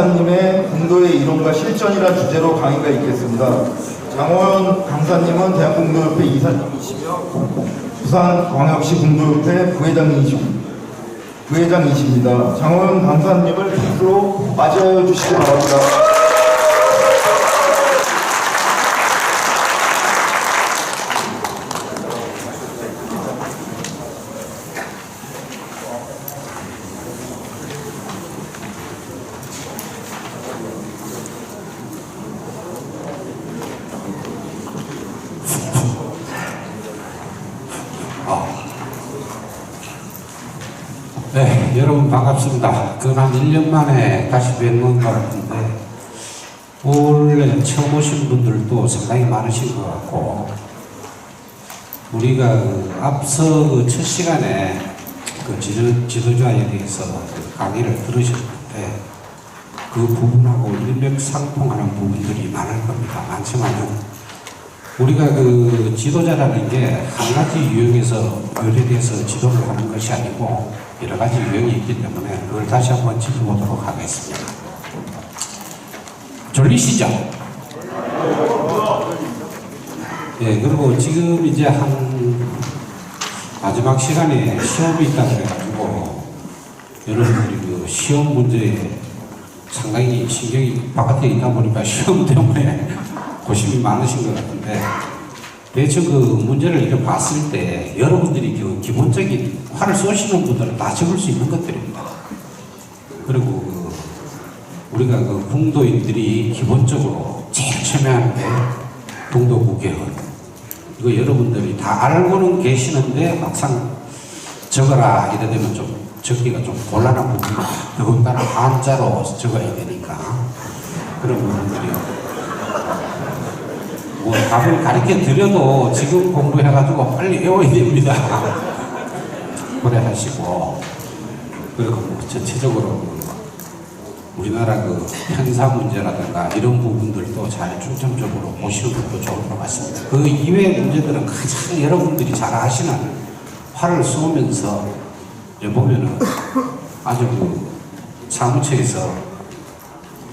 강사님의 공도의 이론과 실전이란 주제로 강의가 있겠습니다. 장호연 강사님은 대한공도협회 이사님이시며 부산광역시 공도협회 부회장이십니다. 장호연 강사님을 빛으로 맞이하여 주시기 바랍니다. 네, 여러분 반갑습니다. 한 1년 만에 다시 뵙는 것 같은데, 원래 처음 오신 분들도 상당히 많으신 것 같고, 우리가 앞서 첫 시간에 지도자에 대해서 강의를 들으셨는데, 그 부분하고 일맥상통하는 부분들이 많을 겁니다. 많지만은, 우리가 지도자라는 게 한 가지 유형에서 요리돼서 지도를 하는 것이 아니고 여러 가지 유형이 있기 때문에 그걸 다시 한번 짚어보도록 하겠습니다. 졸리시죠? 예, 그리고 지금 이제 마지막 시간에 시험이 있다 그래가지고 여러분들이 시험 문제에 상당히 신경이 바깥에 있다 보니까 시험 때문에 고심이 많으신 것 같은데, 대충 문제를 이렇게 봤을 때 여러분들이 기본적인 활을 쏘시는 분들은 다 적을 수 있는 것들입니다. 그리고 우리가 궁도인들이 기본적으로 제일 첨예한 게 궁도국회의원. 이거 여러분들이 다 알고는 계시는데 막상 적어라 이래 되면 좀 적기가 좀 곤란한 부분입니다. 더군다나 한자로 적어야 되니까 그런 부분들이요. 답을 가르쳐 드려도 지금 공부해가지고 빨리 외워야 됩니다. 그래 하시고, 그리고 전체적으로 우리나라 편사 문제라든가 이런 부분들도 잘 중점적으로 보시는 것도 좋을 것 같습니다. 그 이외의 문제들은 가장 여러분들이 잘 아시는 활을 쏘면서 보면은 아주 사무처에서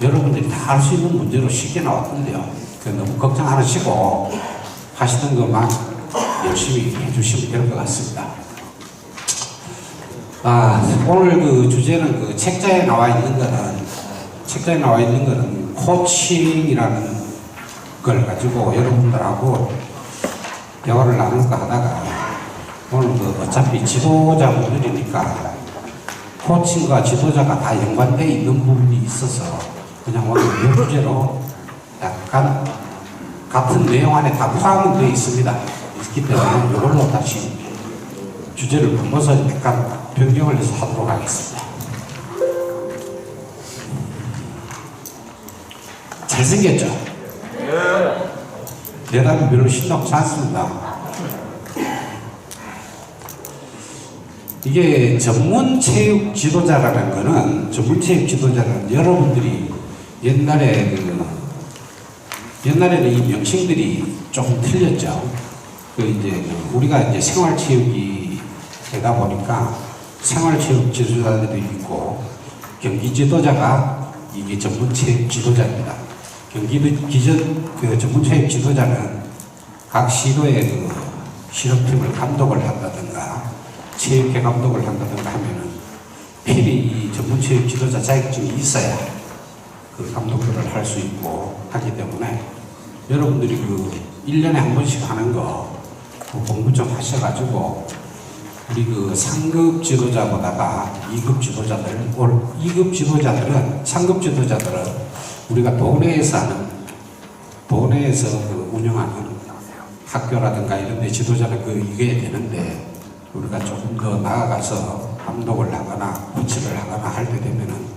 여러분들이 다 할 수 있는 문제로 쉽게 나왔던데요. 너무 걱정 안 하시고 하시는 것만 열심히 해주시면 될 것 같습니다. 오늘 주제는 책자에 나와 있는 거는 코칭이라는 걸 가지고 여러분들하고 대화를 나눌까 하다가 오늘 어차피 지도자분들이니까 코칭과 지도자가 다 연관되어 있는 부분이 있어서 그냥 오늘 이 주제로 약간 같은 내용 안에 다 포함은 되어 있습니다. 있기 때문에 이걸로 다시 주제를 바꿔서 약간 변경을 해서 하도록 하겠습니다. 잘생겼죠? 네. 대답이 별로 신박치 않습니다. 이게 전문체육 지도자라는 거는, 전문체육 지도자는 여러분들이 옛날에는 이 명칭들이 조금 틀렸죠. 우리가 이제 생활체육이 되다 보니까 생활체육 지도자들도 있고, 경기 지도자가 이게 전문체육 지도자입니다. 전문체육 지도자는 각 시도의 실업팀을 감독을 한다든가, 체육회 감독을 한다든가 하면은 필히 이 전문체육 지도자 자격증이 있어야 감독들을 할 수 있고 하기 때문에 여러분들이 1년에 한 번씩 하는 거 공부 좀 하셔가지고 우리 상급 지도자보다가 2급 지도자들, 2급 지도자들은, 상급 지도자들은 우리가 도내에서 운영하는 학교라든가 이런 데 지도자를 이겨야 되는데, 우리가 조금 더 나아가서 감독을 하거나 코치를 하거나 할 때 되면은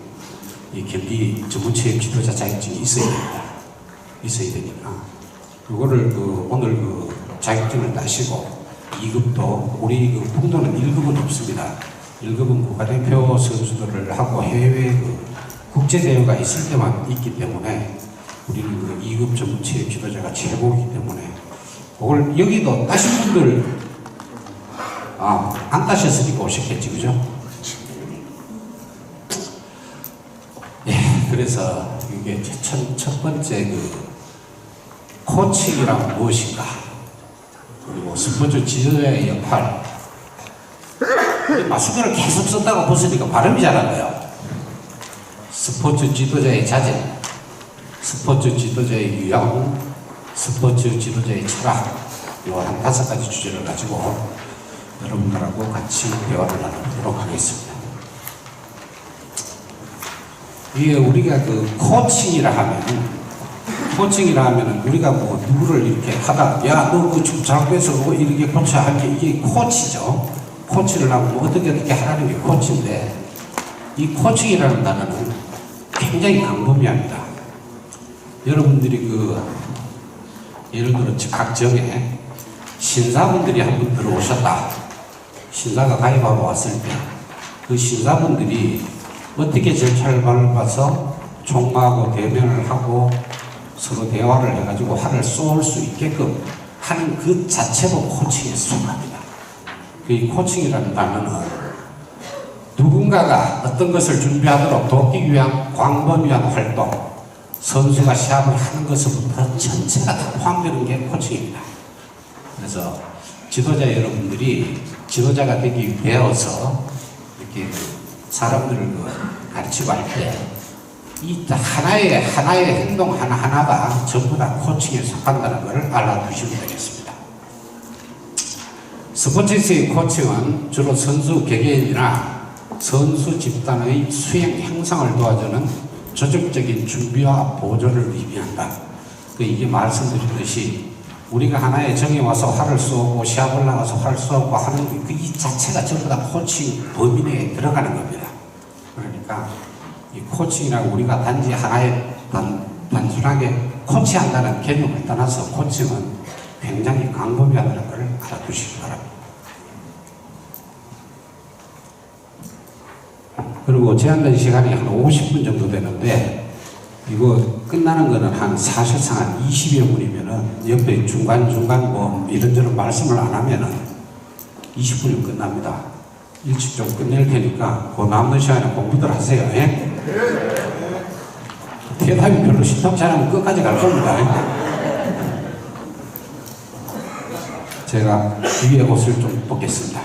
이 경기 전문체육 지도자 자격증이 있어야 되니까 그거를 오늘 자격증을 따시고 2급도 우리 풍도는 1급은 없습니다. 1급은 국가대표 선수들을 하고 해외 국제대회가 있을 때만 있기 때문에 우리는 2급 전문체육 지도자가 최고이기 때문에 그걸 여기도 따신 분들 안 따셨으니까 오셨겠지, 그죠? 그래서 이게 첫 번째 그 코칭이란 무엇인가, 그리고 스포츠 지도자의 역할. 마수교를 계속 썼다가 벗으니까 발음이 잘 안 돼요. 스포츠 지도자의 자질, 스포츠 지도자의 유형, 스포츠 지도자의 철학, 요한 5가지 주제를 가지고 여러분들하고 같이 대화를 나누도록 하겠습니다. 이게 우리가 그 코칭이라 하면은 우리가 뭐 누구를 이렇게 하다, 야, 너 그 좀 잘못해서 뭐 이렇게 고쳐 할게, 이게 코치죠. 코치를 하고 뭐 어떻게 하라는 게 코치인데, 이 코칭이라는 단어는 굉장히 광범위합니다. 여러분들이 그 예를 들어 각정에 신사분들이 한 분 들어오셨다. 신사가 가입하러 왔을 때 그 신사분들이 어떻게 절차를 밟아서 총무하고 대면을 하고 서로 대화를 해가지고 화를 쏠 수 있게끔 하는 그 자체도 코칭에 속합니다. 이 코칭이라는 단어는 누군가가 어떤 것을 준비하도록 돕기 위한 광범위한 활동, 선수가 시합을 하는 것부터 전체가 다 포함되는 게 코칭입니다. 그래서 지도자 여러분들이 지도자가 되기 위해서 이렇게 사람들을 가르치고 할 때 이 하나의 행동 하나하나가 전부 다 코칭에 속한다는 것을 알아두시면 되겠습니다. 스포츠에서의 코칭은 주로 선수 개개인이나 선수 집단의 수행 향상을 도와주는 조직적인 준비와 보조를 의미한다. 이게 말씀드렸듯이 우리가 하나의 정에 와서 화를 쏘고 시합을 나가서 화를 쏘고 하는 이 자체가 전부 다 코칭 범위 내에 들어가는 겁니다. 그러니까 이 코칭이라고 우리가 단지 하나의 단순하게 코치한다는 개념을 떠나서 코칭은 굉장히 광범위하다는 것을 알아두시기 바랍니다. 그리고 제한된 시간이 한 50분 정도 되는데, 이거 끝나는 거는 사실상 한 20여 분이면은 옆에 중간중간 뭐 이런저런 말씀을 안 하면은 20분이면 끝납니다. 일찍 좀 끝낼 테니까 그 남는 시간에 공부들 하세요. 예? 대답이 별로 신통치 않으면 끝까지 갈 겁니다. 제가 위에 옷을 좀 벗겠습니다.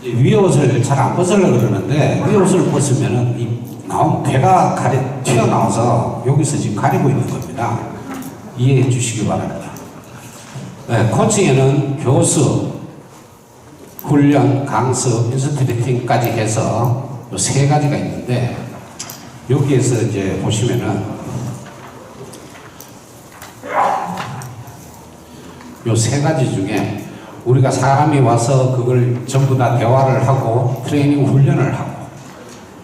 위에 옷을 잘 안 벗으려고 그러는데, 위에 옷을 벗으면은 이 나온 배가 튀어나와서 여기서 지금 가리고 있는 겁니다. 이해해 주시기 바랍니다. 네, 코칭에는 교수, 훈련, 강습, 인스트레이팅까지 해서 요 3가지가 있는데, 여기에서 이제 보시면은 요 3가지 중에 우리가 사람이 와서 그걸 전부 다 대화를 하고 트레이닝 훈련을 하고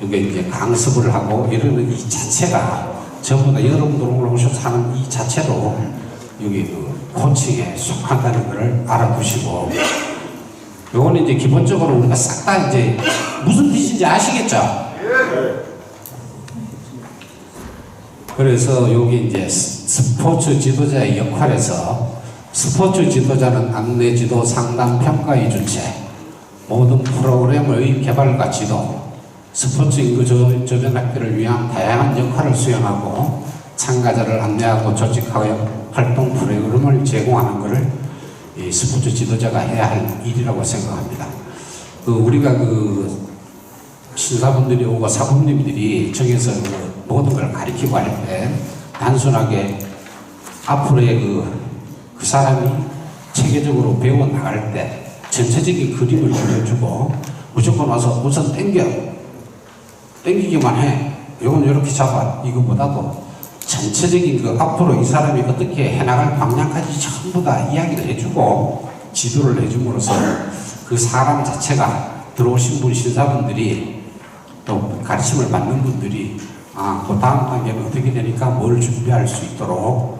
이게 이제 강습을 하고 이러는 이 자체가 전부 다 여러분들 오셔서 하는 이 자체도 여기 그 코칭에 속한다는 것을 알아두시고, 요거는 이제 기본적으로 우리가 싹 다 이제 무슨 뜻인지 아시겠죠? 그래서 여기 이제 스포츠 지도자의 역할에서 스포츠 지도자는 안내, 지도, 상담, 평가의 주체, 모든 프로그램의 개발과 지도, 스포츠 인구 저변학교를 위한 다양한 역할을 수행하고 참가자를 안내하고 조직하여 활동 프로그램을 제공하는 것을 이 스포츠 지도자가 해야 할 일이라고 생각합니다. 우리가 신사분들이 오고 사부님들이 저기서 모든 걸 가르치고 할 때 단순하게 앞으로의 그 사람이 체계적으로 배워 나갈 때 전체적인 그림을 그려주고 무조건 와서 우선 땡기기만 해. 이건 이렇게 잡아. 이거보다도 전체적인 앞으로 이 사람이 어떻게 해나갈 방향까지 전부 다 이야기를 해주고 지도를 해줌으로써 그 사람 자체가 들어오신 분 신사분들이 또 가르침을 받는 분들이 그 다음 단계는 어떻게 되니까 뭘 준비할 수 있도록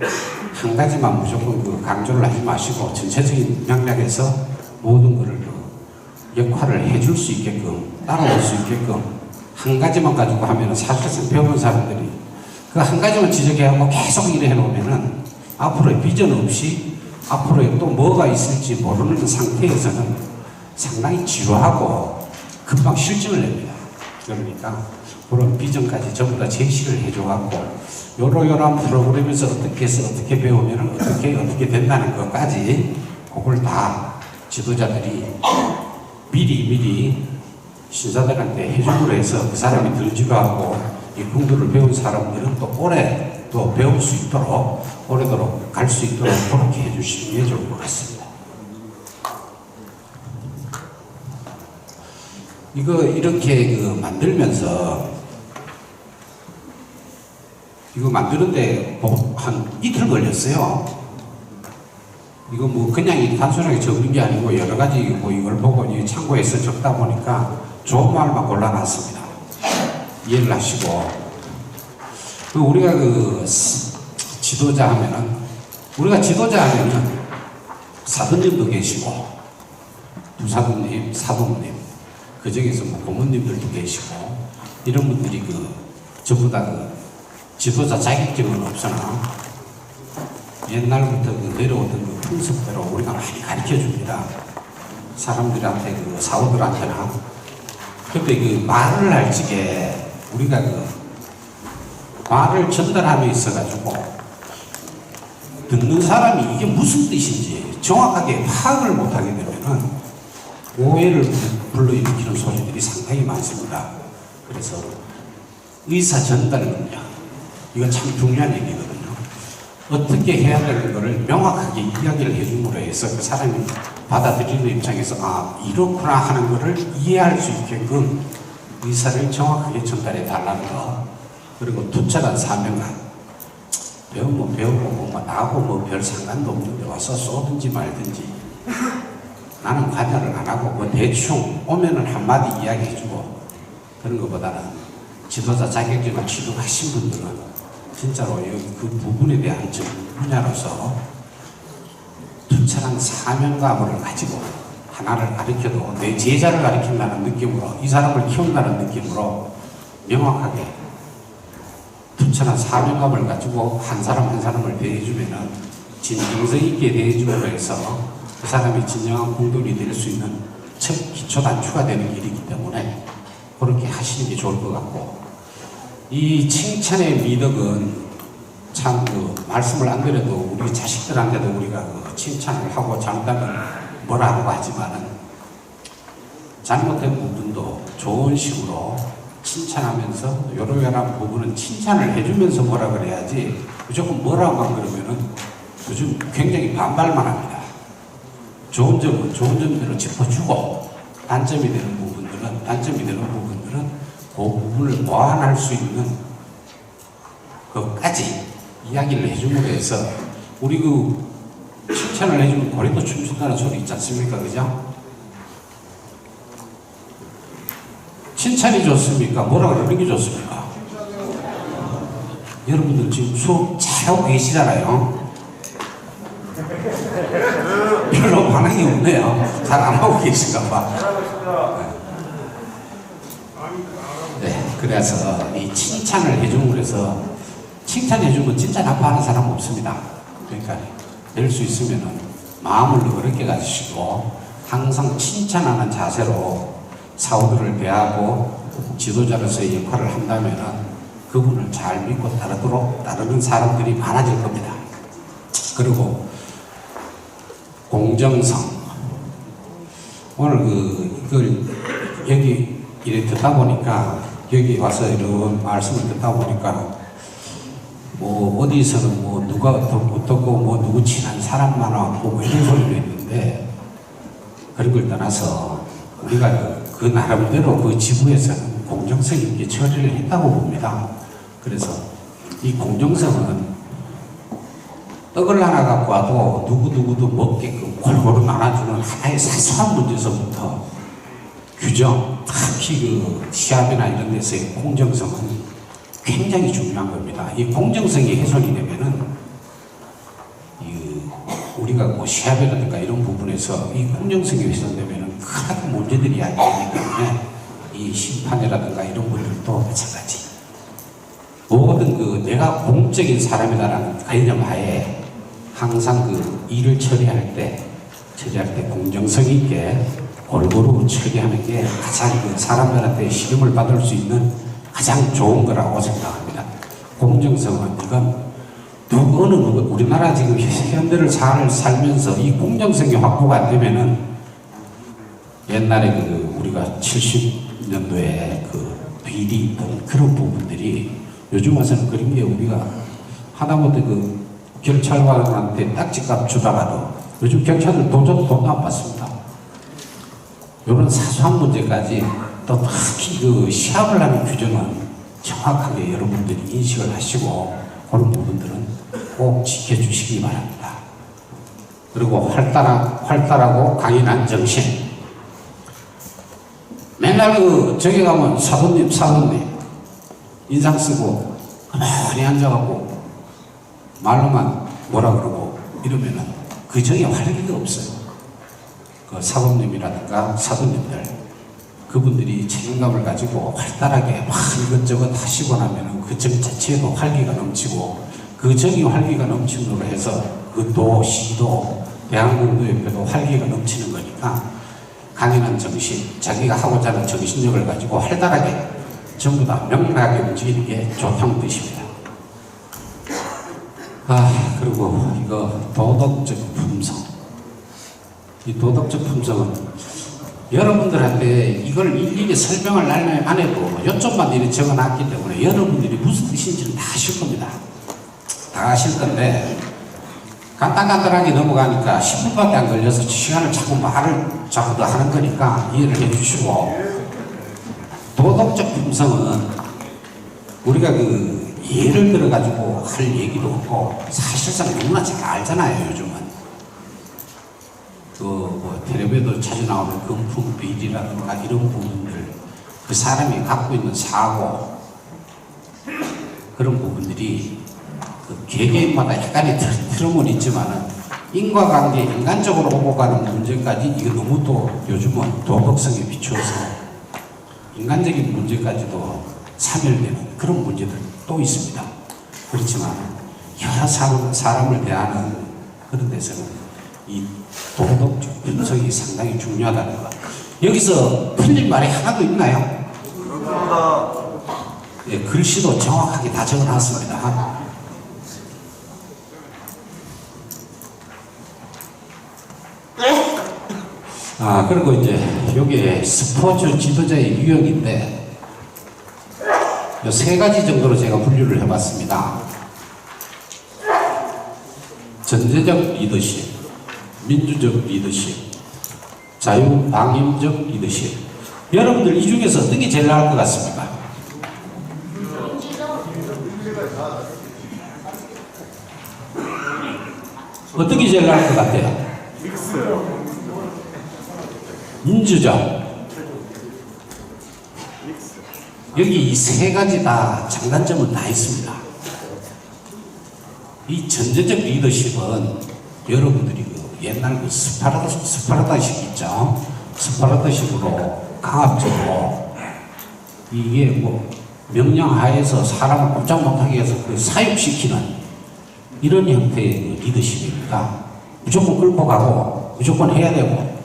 한 가지만 무조건 강조를 하지 마시고 전체적인 맥락에서 모든 것을 역할을 해줄 수 있게끔 따라올 수 있게끔 한 가지만 가지고 하면 사실상 배운 사람들이 그 한 가지만 지적해하고 계속 일을 해놓으면은 앞으로의 비전 없이 앞으로에 또 뭐가 있을지 모르는 상태에서는 상당히 지루하고 금방 실증을 냅니다. 그러니까 그런 비전까지 전부 다 제시를 해줘갖고 요러요러한 프로그램에서 어떻게 해서 어떻게 배우면 어떻게 된다는 것까지 그걸 다 지도자들이 미리 신사들한테 해줌으로 해서 그 사람이 들지도 하고 이 공부를 배운 사람들은 또 오래 또 배울 수 있도록 오래도록 갈 수 있도록 그렇게 해주시는 게 좋을 것 같습니다. 이거 이렇게 만들면서 이거 만드는데 한 이틀 걸렸어요. 이거 뭐 그냥 단순하게 적는 게 아니고 여러 가지 뭐 이걸 보고 참고해서 적다 보니까 좋은 말만 골라놨습니다. 이해를 하시고 우리가 지도자 하면은 사도님도 계시고 두사도님, 사도님 그 중에서 뭐 고모님들도 계시고 이런 분들이 전부 다 지도자 자격증은 없으나 옛날부터 내려오던 풍습대로 우리가 많이 가르쳐 줍니다. 사람들한테 사우들한테나. 근데 말을 할 적에 우리가 말을 전달함에 있어가지고 듣는 사람이 이게 무슨 뜻인지 정확하게 파악을 못하게 되면은 오해를 불러일으키는 소리들이 상당히 많습니다. 그래서 의사 전달 능력 이건 참 중요한 얘기거든요. 어떻게 해야 되는 것을 명확하게 이야기를 해줌으로 해서 그 사람이 받아들이는 입장에서 이렇구나 하는 것을 이해할 수 있게끔 의사를 정확하게 전달해 달라는 거. 그리고 투철한 사명감. 배우면 배우고 나하고 별 상관도 없는데 와서 쏘든지 말든지 나는 관여를 안 하고 대충 오면은 한마디 이야기해주고 그런 것보다는 지도자 자격증을 취득하신 분들은 진짜로 그 부분에 대한 분야로서 투철한 사명감을 가지고 하나를 가르쳐도 내 제자를 가르친다는 느낌으로 이 사람을 키운다는 느낌으로 명확하게 투철한 사명감을 가지고 한 사람 한 사람을 대해주면은 진정성 있게 대해줌으로 해서 그 사람이 진정한 공동이 될 수 있는 첫 기초 단추가 되는 길이기 때문에 그렇게 하시는 게 좋을 것 같고 이 칭찬의 미덕은 참 말씀을 안 드려도 우리 자식들한테도 우리가 칭찬을 하고 잘못하면 뭐라고 하지만은 잘못된 부분도 좋은 식으로 칭찬하면서 요런 부분은 칭찬을 해주면서 뭐라 그래야지 무조건 뭐라고만 그러면은 요즘 굉장히 반발만 합니다. 좋은 점은 좋은 점대로 짚어주고 단점이 되는 부분들은 그 부분을 보완할 수 있는 것까지 이야기를 해줌으로 해서 우리 칭찬을 해주면 고리도 춤춘다는 소리 있지 않습니까? 그죠? 칭찬이 좋습니까? 뭐라 그러는 게 좋습니까? 여러분들 지금 수업 잘하고 계시잖아요. 별로 반응이 없네요. 잘 안 하고 계신가 봐. 네, 그래서 이 칭찬을 해줌으로 해서 칭찬해주면 진짜 나빠하는 사람 없습니다. 그러니까 될 수 있으면 마음을 그렇게 가지시고 항상 칭찬하는 자세로 사우들을 대하고 지도자로서의 역할을 한다면 그분을 잘 믿고 따르는 사람들이 많아질 겁니다. 그리고 공정성. 오늘 이걸 여기 이래 듣다 보니까 여기 와서 이런 말씀을 듣다 보니까 뭐 어디서는 뭐 누가 어떻고 뭐 누구 친한 사람만 왔고 뭐 이런 소리도 있는데 그런 걸 떠나서 우리가 그 나름대로 그 지부에서는 공정성 있게 처리를 했다고 봅니다. 그래서 이 공정성은 떡을 하나 갖고 와도 누구누구도 먹게끔 골고루 나눠주는 하나의 사소한 문제서부터 규정, 특히 시합이나 이런 데서의 공정성은 굉장히 중요한 겁니다. 이 공정성이 훼손이 되면은 우리가 뭐 시합이라든가 이런 부분에서 이 공정성이 훼손되면은 큰 문제들이 야기되기 때문에 이 심판이라든가 이런 분들도 마찬가지. 모든 그 내가 공적인 사람이다라는 개념 하에 항상 그 일을 처리할 때 공정성 있게 골고루 처리하는 게 가장 그 사람들한테 시름을 받을 수 있는 가장 좋은 거라고 생각합니다. 공정성은 이건 누구 우리나라 지금 현대를 잘 살면서 이 공정성이 확보가 안 되면은 옛날에 그 우리가 70년도에 그 비리 그런 부분들이 요즘 와서는 그런 게 우리가 하다못해 그 경찰관한테 딱지값 주다가도 요즘 경찰들 돈 안 받습니다. 이런 사소한 문제까지 또 특히 그 시합을 하는 규정은 정확하게 여러분들이 인식을 하시고 그런 부분들은 꼭 지켜주시기 바랍니다. 그리고 활달하고 강인한 정신. 맨날 그 저기 가면 사돈님 인상 쓰고 가만히 앉아갖고 말로만 뭐라 그러고 이러면은 그 정에 활기가 없어요. 그 사범님이라든가 사돈님들 그분들이 책임감을 가지고 활달하게 막 이것저것 하시고 나면은 그 정 자체에도 활기가 넘치고 그 정이 활기가 넘침으로 해서 그 도, 시도, 대한민국 옆에도 활기가 넘치는 거니까 강인한 정신, 자기가 하고자 하는 정신력을 가지고 활달하게 전부 다 명랑하게 움직이는 게 좋다는 뜻입니다. 그리고 이거 도덕적 품성. 이 도덕적 품성은 여러분들한테 이걸 일일이 설명을 안 해도 요점만 이렇게 적어놨기 때문에 여러분들이 무슨 뜻인지는 다 아실 겁니다. 다 아실 건데 간단하게 넘어가니까 10분밖에 안 걸려서 시간을 자꾸 더 하는 거니까 이해를 해주시고, 도덕적 품성은 우리가 그 예를 들어가지고 할 얘기도 없고 사실상 누구나 잘 알잖아요. 요즘은 뭐 텔레비에도 자주 나오는 금품 비리라든가 이런 부분들, 그 사람이 갖고 있는 사고 그런 부분들이 그 개개인마다 약간의 트럼은 있지만은 인과관계, 인간적으로 오고 가는 문제까지 이거 너무 또 요즘은 도덕성에 비추어서 인간적인 문제까지도 사멸되는 그런 문제들 또 있습니다. 그렇지만 여러 사람을 대하는 그런 데서는 이 도덕적 분석이 상당히 중요하다는 것. 여기서 틀린 말이 하나도 있나요? 예, 글씨도 정확하게 다 적어놨습니다. 그리고 이제 여기에 스포츠 지도자의 유형인데 이 세 가지 정도로 제가 분류를 해봤습니다. 전제적 리더십, 민주적 리더십, 자유방임적 리더십. 여러분들 이 중에서 어떤 게 제일 나을 것 같습니까? 어떤 게 제일 나을 것 같아요? 민주적. 여기 이 세 가지 다 장단점은 다 있습니다. 이 전제적 리더십은 여러분들이 그 옛날 그 스파르타식 있죠? 스파르타식으로 강압적으로 이게 뭐 명령 하에서 사람을 꼼짝 못하게 해서 그 사육시키는 이런 형태의 그 리더십입니다. 무조건 끌고 가고 무조건 해야 되고,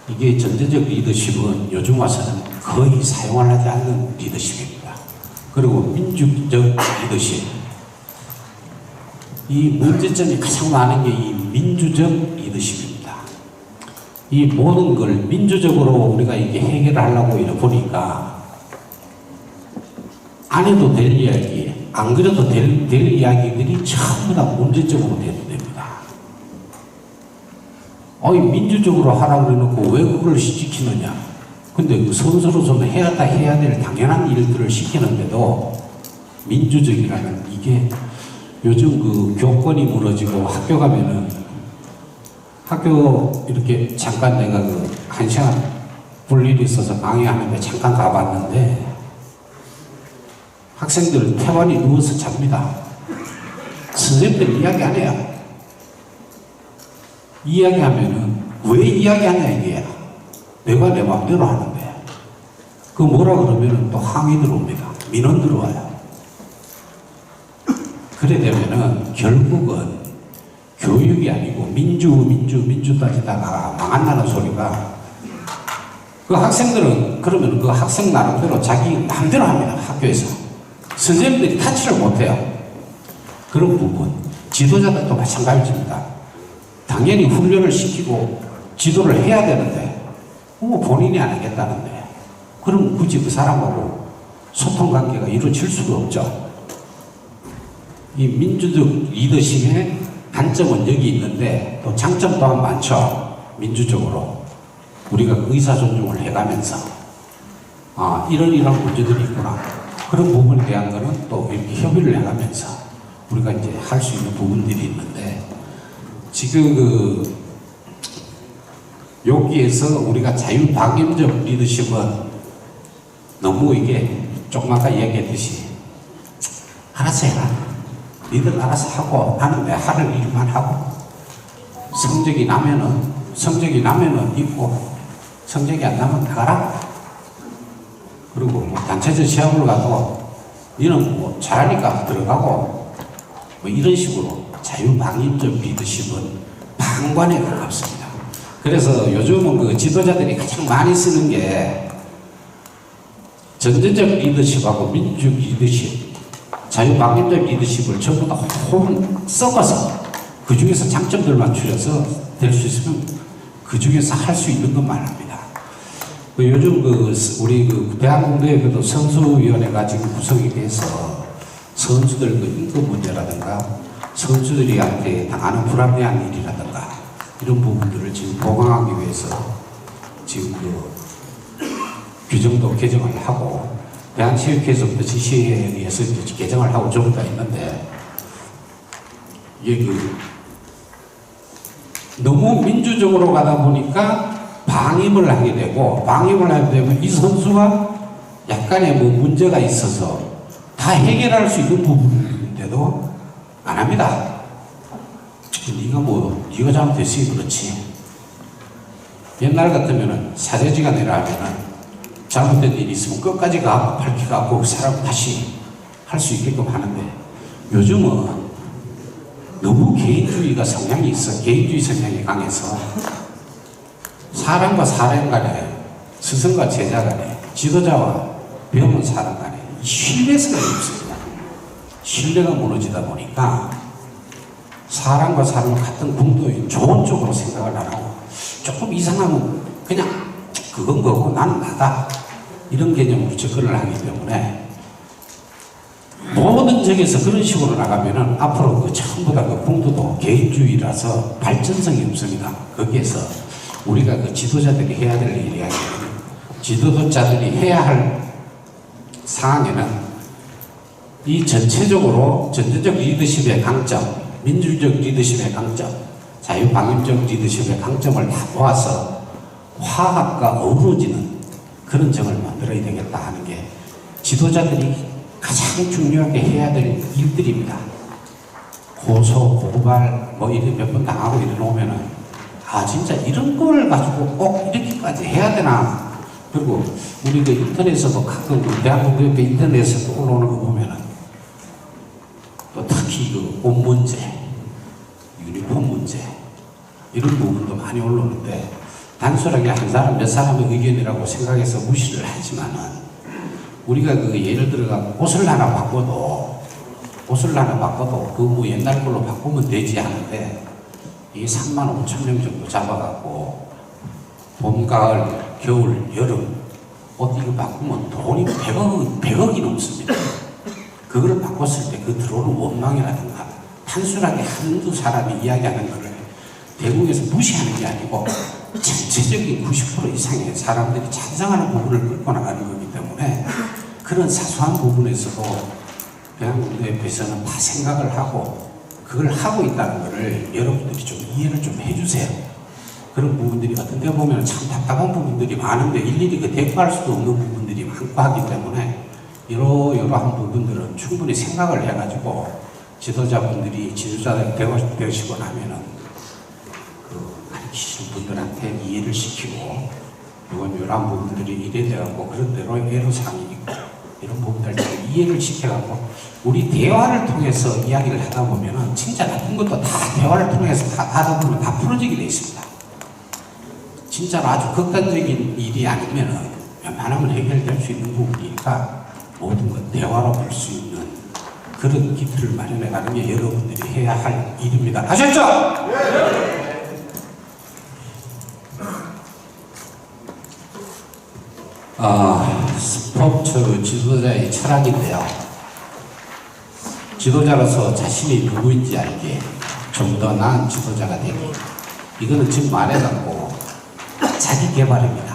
이게 전제적 리더십은 요즘 와서는 거의 사용을 하지 않는 리더십입니다. 그리고 민주적 리더십, 이 문제점이 가장 많은 게 이 민주적 리더십입니다. 이 모든 걸 민주적으로 우리가 이게 해결을 하려고 이래 보니까 안 해도 될 이야기, 안 그래도 될 이야기들이 전부 다 문제적으로 대두됩니다. 민주적으로 하라고 해놓고 왜 그걸 시키느냐. 근데 그 선서로서는 해야 될 당연한 일들을 시키는데도 민주적이라는 이게 요즘 그 교권이 무너지고 학교 가면은 학교 이렇게 잠깐 내가 그 1시간 볼 일이 있어서 강의하는데 잠깐 가봤는데 학생들 태반이 누워서 잡니다. 선생님들 이야기 안 해요. 이야기하면은 왜 이야기하냐 이게야. 내가 내 마음대로 하는데. 그 뭐라 그러면은 또 항의 들어옵니다. 민원 들어와요. 그래 되면은 결국은 교육이 아니고 민주 따지다가 망한다는 소리가 그 학생들은 그러면 그 학생 나름대로 자기 마음대로 합니다. 학교에서. 선생님들이 타치를 못해요. 그런 부분. 지도자들도 마찬가지입니다. 당연히 훈련을 시키고 지도를 해야 되는데 본인이 안 하겠다는데 그럼 굳이 그 사람하고 소통관계가 이루어질 수가 없죠. 이 민주적 리더십의 단점은 여기 있는데 또 장점 또한 많죠. 민주적으로 우리가 의사 존중을 해가면서 이런 문제들이 있구나. 그런 부분에 대한 거는 또 이렇게 협의를 해가면서 우리가 이제 할 수 있는 부분들이 있는데 지금 여기에서 우리가 자유방임적 리더십은 너무 이게 조금 아까 이야기했듯이 알아서 해라. 니들 알아서 하고 나는 내 할 일만 하고 성적이 나면은 있고 성적이 안 나면 나가라. 그리고 뭐 단체적 시험을 가도 니는 뭐 잘하니까 들어가고 뭐 이런 식으로 자유방임적 리더십은 방관에 가깝습니다. 그래서 요즘은 그 지도자들이 가장 많이 쓰는 게 전제적 리더십하고 민주적 리더십, 자유방임적 리더십을 전부 다 섞어서 그 중에서 장점들만 추려서 될 수 있으면 그 중에서 할 수 있는 것만 합니다. 요즘 우리 대한공대에도 선수위원회가 지금 구성이 돼서 선수들 임금 문제라든가 선수들이한테 당하는 불합리한 일이라든가 이런 부분들을 지금 보강하기 위해서 지금 규정도 개정을 하고 대한체육회에서부터 지시에 의해서 개정을 하고 전부 다 있는데 이게 너무 민주적으로 가다 보니까 방임을 하게 되고 이 선수가 약간의 뭐 문제가 있어서 다 해결할 수 있는 부분인데도 안 합니다. 네가 잘못했으니 그렇지. 옛날 같으면은 사제지가 내라 하면은 잘못된 일이 있으면 끝까지 가고 밝혀갖고 그 사람 다시 할 수 있게끔 하는데 요즘은 너무 개인주의 성향이 강해서 사람과 사람 간에 스승과 제자 간에 지도자와 배우는 사람 간에 신뢰성이 없습니다. 신뢰가 무너지다 보니까 사람과 사람 같은 궁도인 좋은 쪽으로 생각을 안 하고 조금 이상하면 그냥 그건 거고 나는 나다 이런 개념으로 접근을 하기 때문에 모든 적에서 그런 식으로 나가면은 앞으로 전부 다 궁도도 개인주의라서 발전성이 없습니다. 거기에서 우리가 지도자들이 해야 될 일이 아니라 지도자들이 해야 할 상황에는 이 전체적으로 전제적 리더십의 강점, 민주적 리더십의 강점, 자유방임적 리더십의 강점을 다 모아서 화합과 어우러지는 그런 점을 만들어야 되겠다 하는 게 지도자들이 가장 중요하게 해야 될 일들입니다. 고소, 고발, 이렇게 몇 번 당하고 이러면은, 진짜 이런 걸 가지고 꼭 이렇게까지 해야 되나. 그리고 우리 인터넷에서도 가끔 대한민국 인터넷에서 올라오는 거 보면은, 또 특히 옷 문제, 유니폼 문제, 이런 부분도 많이 올라오는데, 단순하게 한 사람, 몇 사람의 의견이라고 생각해서 무시를 하지만은, 우리가 예를 들어가 옷을 하나 바꿔도 옛날 걸로 바꾸면 되지 않은데 이 3만 5천 명 정도 잡아갖고 봄, 가을, 겨울, 여름 옷 이거 바꾸면 돈이 100억이 넘습니다. 그걸 바꿨을 때 그 들어오는 원망이라든가 단순하게 한두 사람이 이야기하는 거를 대국에서 무시하는 게 아니고 전체적인 90% 이상의 사람들이 찬성하는 부분을 끌고 나가는 거기 때문에 그런 사소한 부분에서도 대한민국에서는 다 생각을 하고 그걸 하고 있다는 것을 여러분들이 좀 이해를 좀 해주세요. 그런 부분들이 어떤 데 보면 참 답답한 부분들이 많은데 일일이 대꾸할 수도 없는 부분들이 많고 하기 때문에 이러한 부분들은 충분히 생각을 해가지고 지도자분들이 지도자가 되시고 나면은 가르치시는 분들한테 이해를 시키고 이런 부분들이 이래 돼갖고 그런 대로 애로사항이 있고 이런 부분들 이해를 시켜갖고 우리 대화를 통해서 이야기를 하다 보면은 진짜 나쁜 것도 다 대화를 통해서 하다 보면 다 풀어지게 돼 있습니다. 진짜로 아주 극단적인 일이 아니면은 웬만하면 해결될 수 있는 부분이니까 모든 것 대화로 볼 수 있는 그런 기틀을 마련해 가는 게 여러분들이 해야 할 일입니다. 아셨죠? 스포츠 지도자의 철학인데요. 지도자로서 자신이 누구인지 알기, 좀 더 나은 지도자가 되기. 이거는 지금 말해갖고 자기 개발입니다.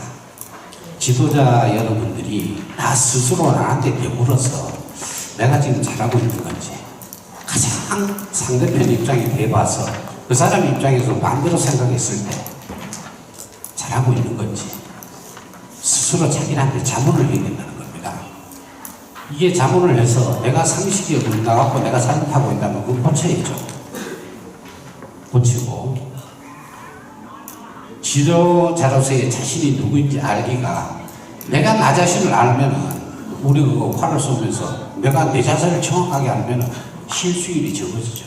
지도자 여러분들이 나 스스로 나한테 되물어서 내가 지금 잘하고 있는 건지 가장 상대편 입장에 대봐서 그 사람 입장에서 마음대로 생각했을 때 잘하고 있는 건지 스스로 자기한테 자문을 해야 된다는 겁니다. 이게 자문을 해서 내가 상식이 어긋나갖고 내가 잘못하고 있다면 그건 고쳐야죠. 고치고 지도자로서의 자신이 누구인지 알기가 내가 나 자신을 알면은 우리 그거 활을 쏘면서 내가 내 자신을 정확하게 알면은 실수율이 적어지죠.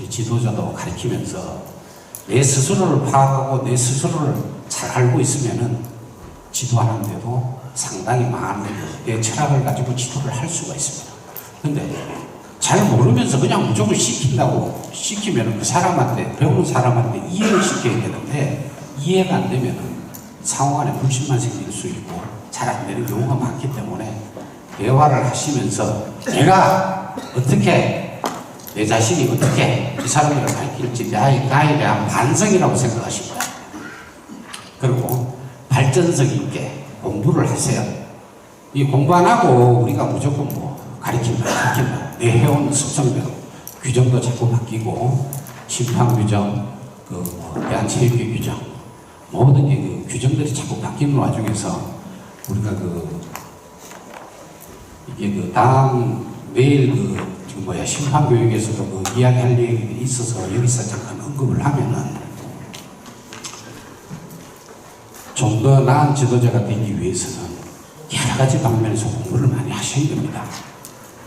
지도자도 가르치면서 내 스스로를 파악하고 내 스스로를 잘 알고 있으면은 지도하는데도 상당히 많은 내 철학을 가지고 지도를 할 수가 있습니다. 근데 잘 모르면서 그냥 무조건 시킨다고 시키면은 그 사람한테, 배우는 사람한테 이해를 시켜야 되는데 이해가 안 되면은 상호 간에 불신만 생길 수 있고 잘 안 되는 경우가 많기 때문에 대화를 하시면서 내가 어떻게 내 자신이 어떻게 이 사람들을 가르칠지 나에 대한 반성이라고 생각하십니다. 그리고 발전성 있게 공부를 하세요. 이 공부 안 하고 우리가 무조건 뭐 가르친다 내 해온 습성대로 규정도 자꾸 바뀌고 심판 규정, 대한체육회 규정 모든 게 그 규정들이 자꾸 바뀌는 와중에서 우리가 이게 다음 내일 심판 교육에서도 이야기할 얘기가 있어서 여기서 잠깐 언급을 하면은 좀 더 나은 지도자가 되기 위해서는 여러 가지 방면에서 공부를 많이 하셔야 됩니다.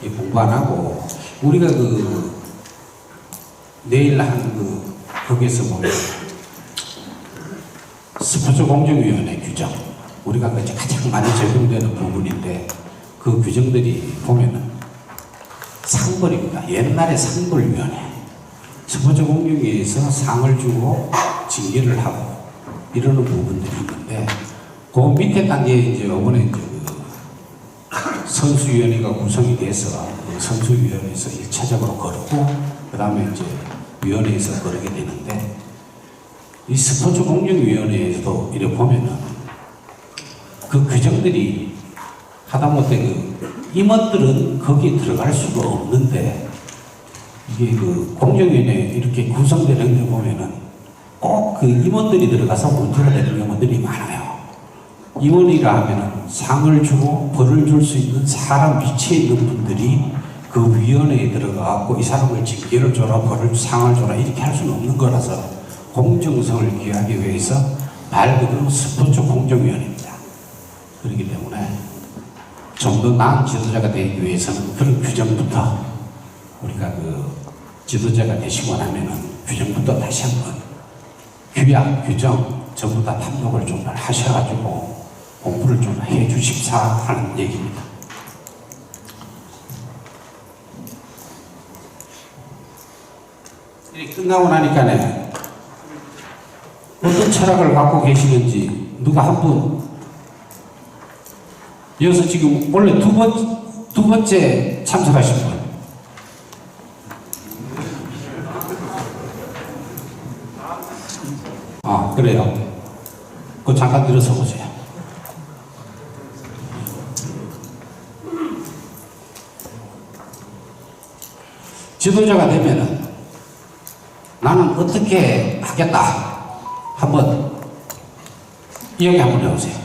이 공부 안 하고 우리가 내일 한 거기에서 보면 스포츠 공정위원회 규정 우리가 이제 가장 많이 적용되는 부분인데 그 규정들이 보면은 상벌입니다. 옛날에 상벌위원회 스포츠 공정위에서 상을 주고 징계를 하고 이러는 부분들이 있는데 그 밑에 단계에 이제 이번에 이제 선수위원회가 구성이 돼서 그 선수위원회에서 1차적으로 걸었고 그 다음에 이제 위원회에서 거르게 되는데 이 스포츠 공정위원회에서도 이렇게 보면은 그 규정들이 하다못해 임원들은 거기에 들어갈 수가 없는데 이게 공정위원회 이렇게 구성되는 거 보면은 꼭 그 임원들이 들어가서 문제가 되는 경우들이 많아요. 임원이라 하면은 상을 주고 벌을 줄 수 있는 사람 위치에 있는 분들이 그 위원회에 들어가고 이 사람을 징계를 줘라 벌을 상을 줘라 이렇게 할 수는 없는 거라서 공정성을 기하기 위해서 말 그대로 스포츠 공정위원회입니다. 그렇기 때문에 좀 더 나은 지도자가 되기 위해서는 그런 규정부터 우리가 지도자가 되시고 나면은 규정부터 다시 한번 규약, 규정 전부 다 탐독을 좀 하셔가지고 공부를 좀 해주십사 하는 얘기입니다. 이렇게 끝나고 나니까네 어떤 철학을 갖고 계시는지 누가 한 분 여기서 지금 원래 두 번째 참석하신 분 그래요. 그거 잠깐 들어서 보세요. 지도자가 되면은 나는 어떻게 하겠다. 한번 이야기 한번 해보세요.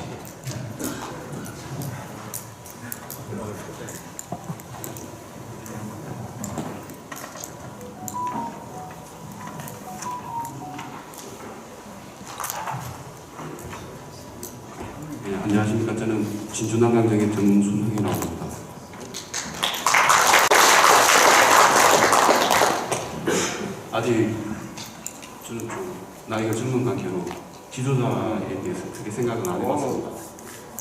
안녕하십니까. 저는 진주남강정의 정순흥이라고 합니다. 아직 저는 좀 나이가 젊은 관계로 지도자에 대해서 크게 생각은 안 해봤습니다.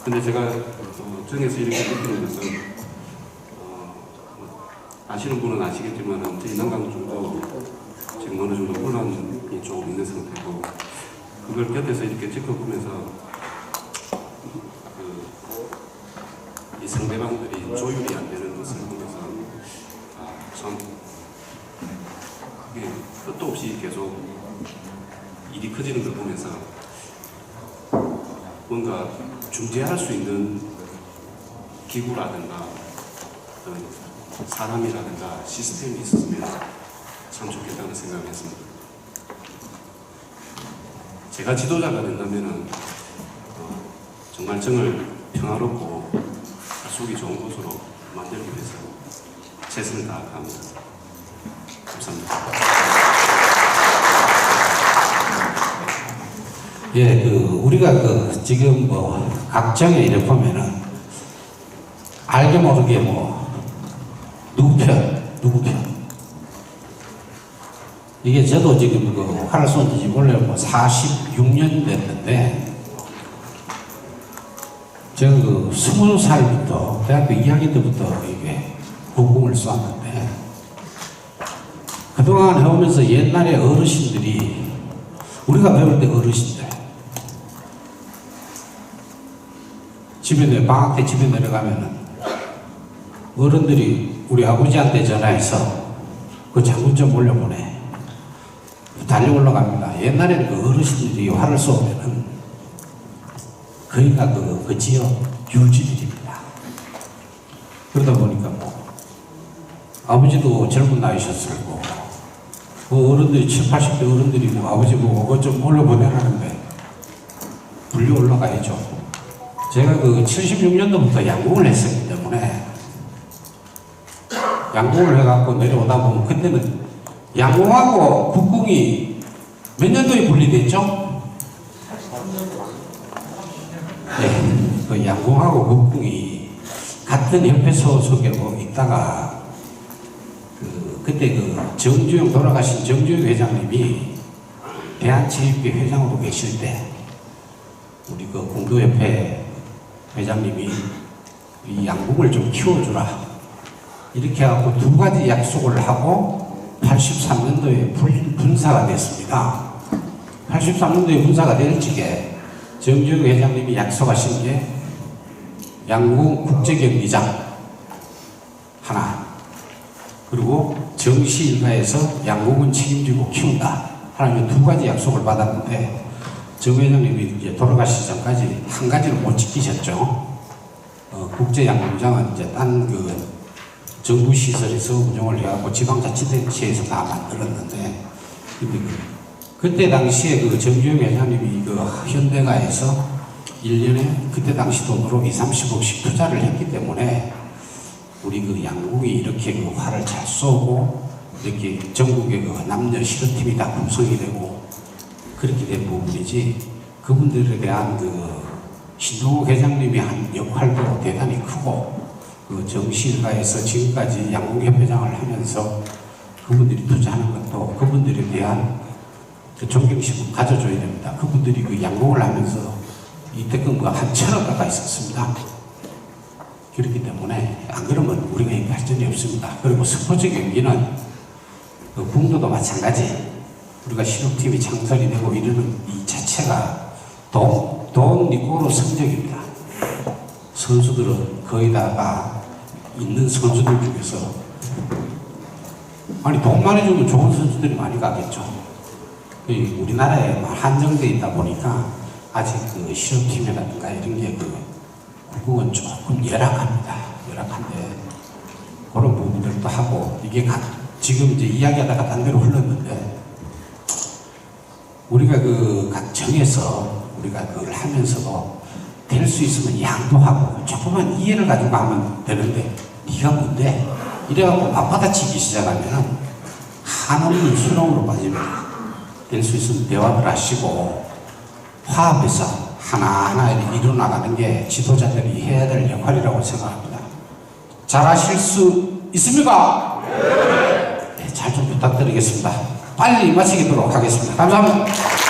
근데 제가 정에서 이렇게 느끼는 것은 아시는 분은 아시겠지만 저희 남강정도 지금 어느 정도 혼란이 조금 있는 상태고, 그걸 곁에서 이렇게 지켜보면서 이 상대방들이 조율이 안 되는 것을 보면서 참 그게 끝도 없이 계속 일이 커지는 걸 보면서 뭔가 중재할 수 있는 기구라든가 어떤 사람이라든가 시스템이 있었으면 참 좋겠다는 생각을 했습니다. 제가 지도자가 된다면 정말 정을 평화롭고 속이 좋은 곳으로 만들기 위해서 최선을 다합니다. 감사합니다. 예, 우리가 지금 각정에 이래 보면은 알게 모르게 누구 편. 이게 저도 지금 활을 쏜 지 원래 46년 됐는데, 제가 20살부터, 대학교 2학년 때부터 이게 국궁을 쏘았는데, 그동안 해오면서 옛날에 어르신들이, 우리가 배울 때 어르신들, 방학 때 집에 내려가면은, 어른들이 우리 아버지한테 전화해서 그 장군 좀 올려보내. 달려 올라갑니다. 옛날에는 그 어르신들이 활을 쏘면은 거의가 그 지역 유지들입니다. 그러다 보니까 아버지도 젊은 나이셨을고, 어른들이 70, 80대 어른들이 아버지 보고 그것 좀 올려보내라는데 불려 올라가야죠. 제가 76년도부터 양궁을 했었기 때문에, 양궁을 해갖고 내려오다 보면, 그때는 양궁하고 국궁이 몇 년도에 분리됐죠? 네, 그 양궁하고 국궁이 같은 협회 소속에 있다가, 그때 정주영, 돌아가신 정주영 회장님이 대한체육회 회장으로 계실 때, 우리 공도협회 회장님이 이 양궁을 좀 키워주라, 이렇게 하고 두 가지 약속을 하고 83년도에 분사가 됐습니다. 83년도에 분사가 될 적에 정주영 회장님이 약속하신 게 양궁 국제경기장 하나, 그리고 정시 일가에서 양궁은 책임지고 키운다 하는 두 가지 약속을 받았는데, 정 회장님이 이제 돌아가시기 전까지 한 가지를 못 지키셨죠. 국제양궁장은 이제 딴 정부 시설에서 운영을 해갖고 지방자치단체에서 다 만들었는데, 근데 그때 당시에 정주영 회장님이 현대가에서 1년에 그때 당시 돈으로 20, 30억씩 투자를 했기 때문에 우리 양궁이 이렇게 활을 잘 쏘고 이렇게 전국의 남녀 실업팀이 다 구성이 되고 그렇게 된 부분이지, 그분들에 대한 신동욱 회장님이 한 역할도 대단히 크고, 정시일가에서 지금까지 양궁협회장을 하면서 그분들이 투자하는 것도 그분들에 대한 존경심을 가져줘야 됩니다. 그분들이 양궁을 하면서 이때껏 한 1,000억 가까이 썼습니다. 그렇기 때문에 안 그러면 우리가 이 발전이 없습니다. 그리고 스포츠 경기는 궁도도 마찬가지. 우리가 실업팀이 창설이 되고 이러는 이 자체가 돈 니꼬로 성적입니다. 선수들은 거의다가 있는 선수들 중에서, 돈 많이 주면 좋은 선수들이 많이 가겠죠. 우리나라에 한정되어 있다 보니까 아직 실업팀이라든가 이런 게 국궁은 조금 열악합니다. 열악한데 그런 부분들도 하고, 이게 지금 이제 이야기하다가 딴 데로 흘렀는데, 우리가 각 정에서 우리가 그걸 하면서도 될 수 있으면 양도하고 조금만 이해를 가지고 하면 되는데, 네가 뭔데? 이래갖고 맞받아치기 시작하면 한없는 수렁으로 빠집니다. 될 수 있으면 대화를 하시고 화합해서 하나하나 이뤄나가는 게 지도자들이 해야 될 역할이라고 생각합니다. 잘하실 수 있습니까? 네, 잘 좀 부탁드리겠습니다. 빨리 마치도록 하겠습니다. 감사합니다.